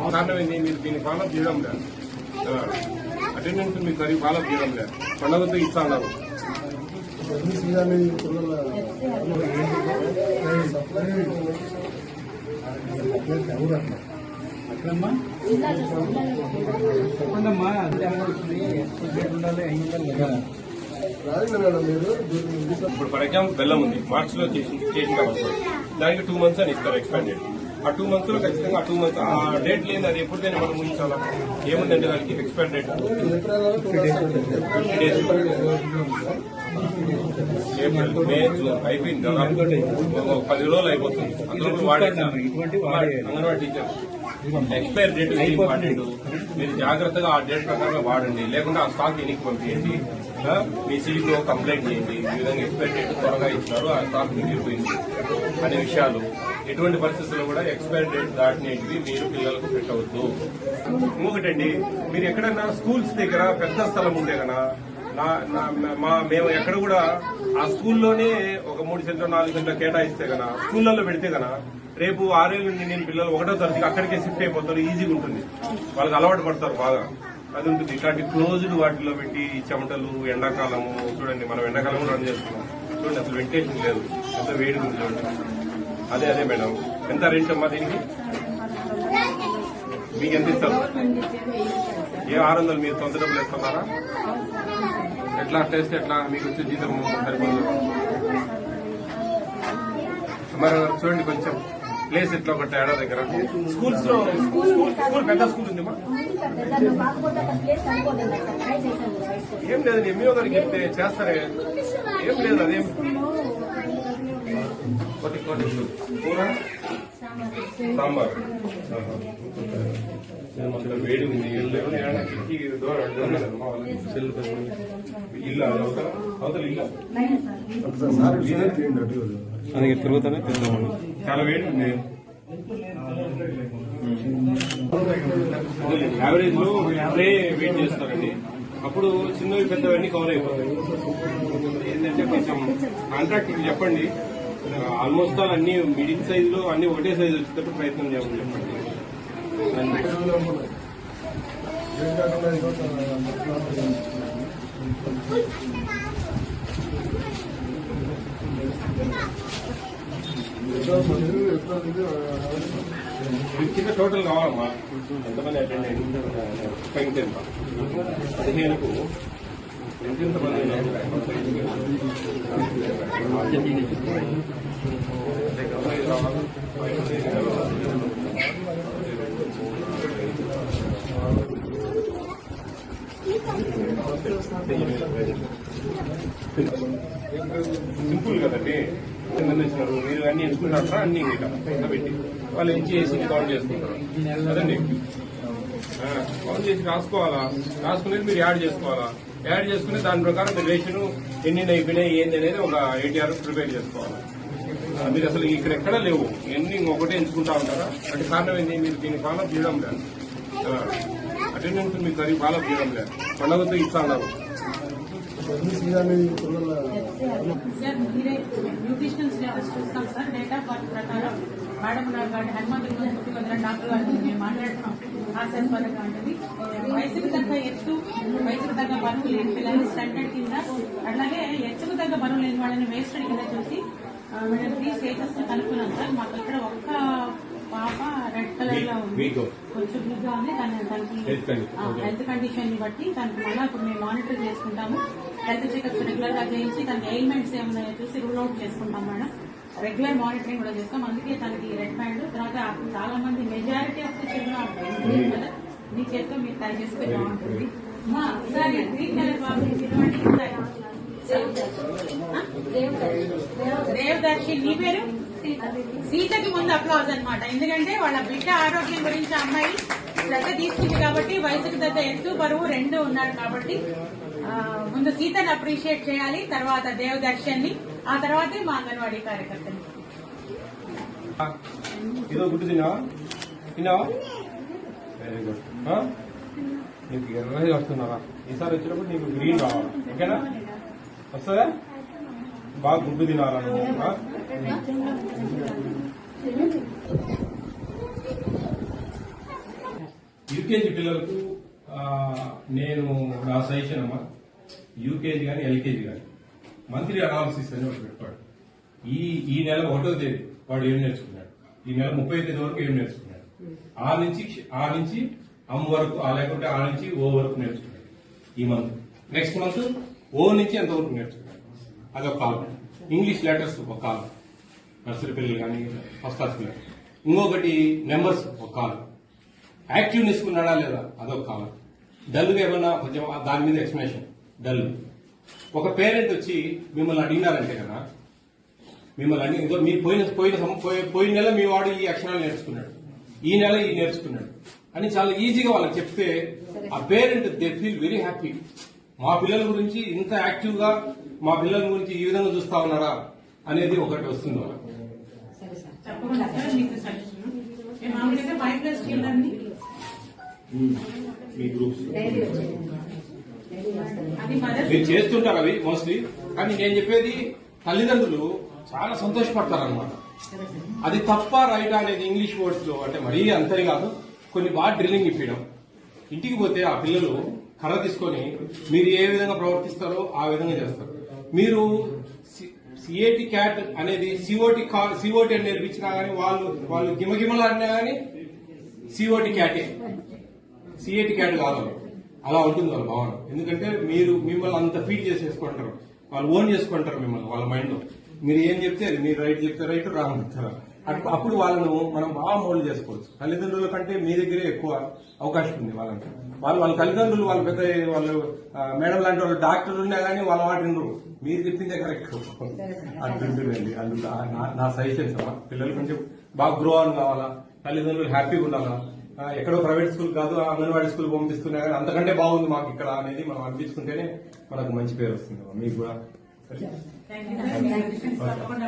కారణం ఏంటి? మీరు దీన్ని ఫాలో చేయడం లేదు, అటెండెన్స్ మీకు సరిగ్గా ఫాలో చేయడం లేదు. పండుగతో ఇస్తా ఉన్నారు. చెప్పండమ్మా, ఇప్పుడు ఫర్ ఎగ్జాంపుల్ బెల్లం ఉంది, మార్చ్ లో చేసిన కాబట్టి దానికి 2 months అని ఇస్తారు ఎక్స్పాండెడ్. ఆ 2 months లో ఖచ్చితంగా ఆ 2 months ఆ డేట్ లేదు, అది ఎప్పుడైనా మనం ఊహించాలా? ఏముందంటే దానికి ఎక్స్పాండెడ్ 50 days. ఏప్రిల్, మే, జూన్ అయిపోయింది, దాదాపు 10 రోజులు అయిపోతుంది. అందులో anganwadi teacher expire date important. మీరు జాగ్రత్తగా ఆ డేట్ ప్రకారంగా వాడండి, లేకుండా ఆ స్టాక్ ఎన్నికి పంపించండి. మీ సిటీలో కంప్లైంట్ చేయండి, ఈ విధంగా ఎక్స్పైర్ డేట్ త్వరగా ఇస్తారు, ఆ స్టాక్ మిగిలిపోయింది అనే విషయాలు. ఎటువంటి పరిస్థితుల్లో కూడా ఎక్స్పైర్ డేట్ దాటినేటివి మీరు పిల్లలకు పెట్టవద్దు. ఇంకొకటండి, మీరు ఎక్కడైనా స్కూల్స్ దగ్గర పెద్ద స్థలం ఉంటే కదా, మేము ఎక్కడ కూడా ఆ స్కూల్లోనే ఒక 3 సెంట్లు 4 సెంట్లు కేటాయిస్తే కదా, స్కూళ్లలో పెడితే కదా రేపు 6 ఏళ్ళ నుండి నేను పిల్లలు 1వ తరగతికి అక్కడికే షిఫ్ట్ అయిపోతారు, ఈజీగా ఉంటుంది, వాళ్ళకి అలవాటు పడతారు బాగా. అది ఉంటుంది. ఇట్లాంటి క్లోజ్డ్ వాటిలో పెట్టి చెమటలు, ఎండాకాలము చూడండి, మనం ఎండాకాలం రన్ చేస్తున్నాం చూడండి, అసలు వెంటిలేషన్ లేదు, ఎంత వేడి ఉంది చూడండి. అదే మేడం, ఎంత రెంట్ అమ్మా దీనికి? మీకు ఎంత ఇస్తారు? 600 మీరు సొంత డబ్బులు వేస్తున్నారా? ఎట్లా టెస్ట్ ఎట్లా మీకు వచ్చే జీతం సరిపోదు? మరి చూడండి, కొంచెం ప్లేస్ ఎట్లా ఒక తేడా దగ్గర స్కూల్స్ లో స్కూల్ పెద్ద స్కూల్ ఉంది. ఏం లేదు, ఎంఈఓ గారికి చెప్తే చేస్తారే, ఏం లేదు. అదేం సాంబార్ వేడి ఉంది, ఇల్లు అవతల ఇల్లు తిరుగుతానే తిరుగుతామండి. చాలా వేడి ఉంది. యావరేజ్ లో ట్రే వెయిట్ చేస్తారండి, అప్పుడు చిన్నవి పెద్దవన్నీ కవర్ అయిపోతాయి. ఏంటంటే కొంచెం కాంట్రాక్టర్ చెప్పండి, ఆల్మోస్ట్ ఆల్ అన్ని మిడిల్ సైజ్ లో అన్ని ఒకటే సైజ్ వచ్చేటప్పుడు ప్రయత్నం చేయమని చెప్పండి. కింద టోటల్ కావాలమ్మా, ఎంతమంది అటెండ్ అయ్యింది? 15కు ఎంతమంది? సింపుల్ కదండి, వచ్చినారు మీరు అన్ని ఎంచుకుంటారా? అన్ని పెట్టి వాళ్ళు ఎంచి చేసి కౌంట్ చేసుకుంటారు కదండి. కౌంట్ చేసి రాసుకోవాలా, రాసుకునేది మీరు యాడ్ చేసుకోవాలా, యాడ్ చేసుకుని దాని ప్రకారం మీరు రేషన్ ఎన్ని అయిపోయినాయి ఏంది అనేది ఒక 80 hours ప్రిపేర్ చేసుకోవాలి. మీరు అసలు ఇక్కడ ఎక్కడా లేవు, ఎన్ని ఒకటే ఎంచుకుంటా ఉంటారా? అంటే కారణం ఏంటి? మీరు దీన్ని ఫాలో చేయడం లేదు, అటెండెన్స్ మీకు సరిగ్గా ఫాలో చేయడం లేదు, పండుగతో ఇస్తా ఉన్నారు. న్యూట్రిషనల్ స్టేటస్ చూస్తాం సార్, డేట్ ఆఫ్ బర్త్ ప్రకారం మేడం గారు హనుమంతుడు డాక్టర్ గారు మేము మాట్లాడుతున్నాం. ఆర్సెస్ పథకం అనేది వయసుకు తగ్గ ఎత్తు, వయసుకు తగ్గ బరువు లేని పిల్లల్ని స్టాండర్డ్ కింద, అట్లాగే ఎత్తుకు తగ్గ బరువు లేని వాళ్ళని వేస్టెడ్ కింద చూసి మేడం 3 స్టేటస్ కనుక్కున్నాం సార్. మాకు ఇక్కడ ఒక్క పాప రెడ్ కలర్ లో ఉంది, కొంచెం బిగ్గా ఉంది, దానికి హెల్త్ కండిషన్ ని బట్టి దానికి మళ్ళీ ఇప్పుడు మేము మానిటర్ చేసుకుంటాము. హెల్త్ చెకప్స్ రెగ్యులర్ గా చేయించి దానికి ఎయిల్మెంట్స్ ఏమన్నాయో చూసి రూల్ అవుట్ చేసుకుంటాం మేడం. రెగ్యులర్ మానిటరింగ్ కూడా చేస్తాం. అందుకే తనకి రెడ్ బ్యాండ్, తర్వాత చాలా మంది మెజారిటీ ఆఫ్ ది చిల్డ్రన్ కదా మీ చేతితో మీరు ట్రై చేసుకుని బాగుంటుంది. ఒకసారి గ్రీన్ కలర్ బాబు దేవదర్శి, నీ పేరు సీతకి ముందు అప్లౌజ్ అనమాట. ఎందుకంటే వాళ్ళ బిడ్డ ఆరోగ్యం గురించి అమ్మాయి శ్రద్ధ తీసుకుంది కాబట్టి, వయసుకు తగ్గ ఎత్తు బరువు 2 ఉన్నాడు కాబట్టి ముందు సీతను అప్రిషియేట్ చేయాలి, తర్వాత దేవదర్శన్ని, ఆ తర్వాతే మా అంగన్వాడీ కార్యకర్తలు. ఇదో గుడ్డు తిన్నావా? Very good. నీకు ఎర్రగా వస్తున్నారా? ఈసారి వచ్చినప్పుడు నీకు గ్రీన్ రావాలి, ఓకేనా? వస్తుందా? బాగా గుడ్డు తినాలా నువ్వు? యూకేజీ పిల్లలకు నేను నా సజెషన్ అమ్మా, యూకేజీ కానీ ఎల్కేజీ కానీ మంత్లీ అనాలిసిస్ అని ఒకటి పెడతాడు. ఈ నెల 1వ తేదీ వాడు ఏం నేర్చుకున్నాడు, ఈ నెల 30వ తేదీ వరకు ఏం నేర్చుకున్నాడు, ఆ నుంచి అమ్ వరకు, లేకుంటే ఆ నుంచి ఓ వరకు నేర్చుకున్నాడు ఈ మంత్. నెక్స్ట్ మంత్ ఓ నుంచి ఎంతవరకు నేర్చుకున్నాడు, అదొక కాలం. ఇంగ్లీష్ లెటర్స్ ఒక కాలం, నర్సరీ పిల్లలు కానీ ఫస్ట్ క్లాస్ పిల్లలు. ఇంకొకటి నెంబర్స్ ఒక కాలం. యాక్టివ్ తీసుకున్నాడా లేదా అదొక కాలం. డల్గా ఏమన్నా కొంచెం దాని మీద ఎక్స్ప్లెనేషన్. డల్ ఒక పేరెంట్ వచ్చి మిమ్మల్ని అడిగినారంటే కదా, మిమ్మల్ని ఏదో మీ పోయిన నెల మీ వాడు ఈ అక్షరాలు నేర్చుకున్నాడు, ఈ నెల ఈ నేర్చుకున్నాడు అని చాలా ఈజీగా వాళ్ళకి చెప్తే ఆ parent they feel very happy. మా పిల్లల గురించి ఇంత యాక్టివ్ గా మా పిల్లల గురించి ఈ విధంగా చూస్తా ఉన్నారా అనేది ఒకటి వస్తుంది వాళ్ళకి. తప్పకుండా సార్ మీకు సజెషన్. మామూలుగా 5+ పిల్లల్ని మీ గ్రూప్స్ అది మదర్ మీరు చేస్తుంటారు అవి మోస్ట్లీ, కానీ నేను చెప్పేది తల్లిదండ్రులు చాలా సంతోషపడతారన్నమాట. అది తప్ప రైట్ అనేది ఇంగ్లీష్ వర్డ్స్ లో అంటే మరీ అంతని కాదు, కొన్ని బాగా డ్రిల్లింగ్ ఇప్పించడం. ఇంటికి పోతే ఆ పిల్లలు కర్ర తీసుకొని మీరు ఏ విధంగా ప్రవర్తిస్తారో ఆ విధంగా చేస్తారు. మీరు సిఏటి క్యాట్ అనేది సిఓటి అని నేర్పించినా గానీ వాళ్ళు గిమగిమలాడినా గానీ సిఓటి క్యాటే, సిఏటి క్యాట్ కాదు. అలా ఉంటుంది వాళ్ళ భావన. ఎందుకంటే మీరు మిమ్మల్ని అంత ఫీడ్ చేసేసుకుంటారు, వాళ్ళు ఓన్ చేసుకుంటారు మిమ్మల్ని వాళ్ళ మైండ్ లో. మీరు ఏం చెప్తే అది, మీరు రైట్ చెప్తే రైట్, రాంగ్ చెప్తారు. అప్పుడు వాళ్ళను మనం బాగా మోల్డ్ చేసుకోవచ్చు. తల్లిదండ్రుల కంటే మీ దగ్గరే ఎక్కువ అవకాశం ఉంది వాళ్ళకి. వాళ్ళ తల్లిదండ్రులు వాళ్ళ పెద్ద వాళ్ళు మేడం లాంటి వాళ్ళు డాక్టర్లు ఉన్నా కానీ వాళ్ళ వాటిని మీరు చెప్పిందే కరెక్ట్ అట్లుంటుందండి. అందుకు నా సజెషన్స్ అమ్మా, పిల్లలు కొంచెం బాగా గ్రో అని కావాలా, తల్లిదండ్రులు హ్యాపీగా ఉండాలా. ఎక్కడో ప్రైవేట్ స్కూల్ కాదు, అంగన్వాడీ స్కూల్ పంపిస్తున్నా కానీ అంతకంటే బాగుంది మాకు ఇక్కడ అనేది మనం అనిపించుకుంటేనే మనకు మంచి పేరు వస్తుంది మీకు కూడా. తప్పకుండా